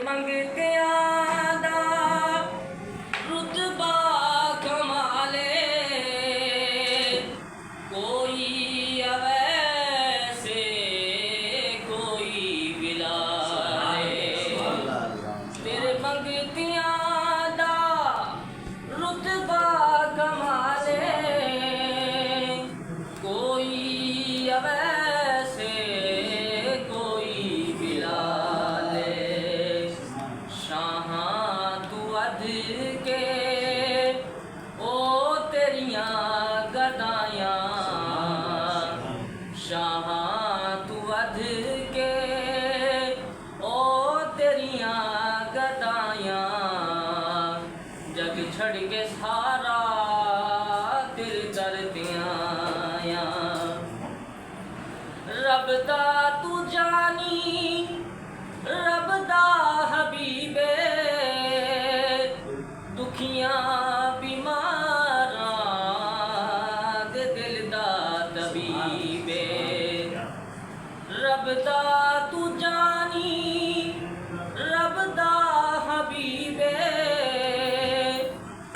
मंगतियां दा रुतबा कमाले कोई अवैसे कोई बिलाले तेरे मंगतियां दा रुतबा कमाले कोई अवैसे कोई बिलाले शाहां तू अध के ओ तेरियां गदायां शाहां तू अध के ओ तेरियां गदायां जग छड़ के सारा दिल दर दियां रब दा तू जानी रब दा हबीबे दुखियां बीमारां दे दिल दा तबीबे रब दा तू जानी रब दा हबीबे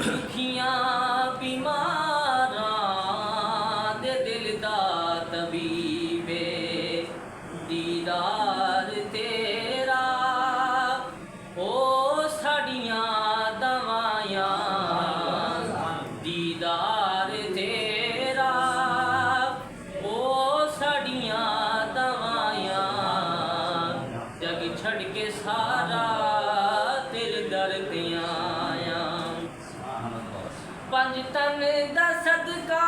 दुखियां बीमारां दे दिल दा तबीबे दीदार तेरा ओ साड़ियां दवायां दीदार तेरा ओ साड़ियां दवायां जग छड़ के सारा दिल दर दियां पंज तन दा सदका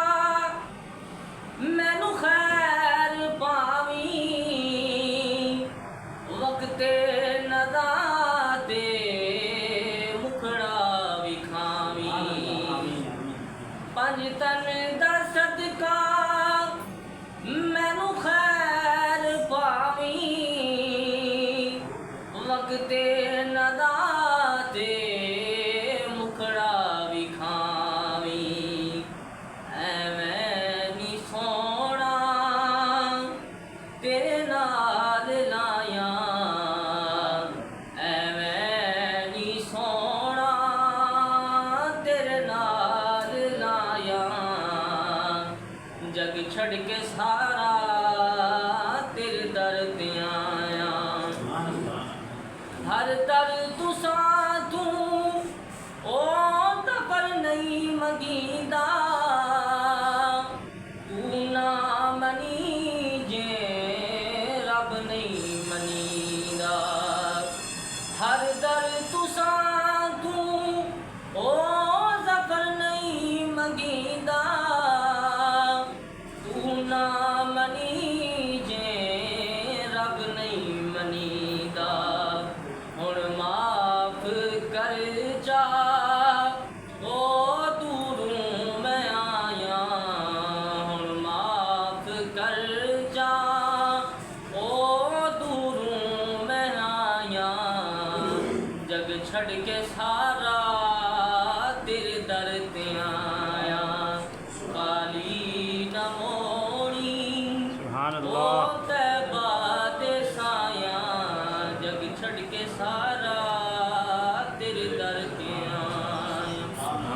मैनू खैर पावी वक्ते नदा दे मुखड़ा विखावी पंज तन दा सदका मैनू खैर पावी वक्ते नदा दे मुखड़ा विखावी ऐवें नी सोना तेरे नाल लाया ऐवें नी सोना तेरे नाल लाया जग छड़ के सारा तेरे दर दियां हर दर तुसां तू ओ दबर नहीं मंगीदा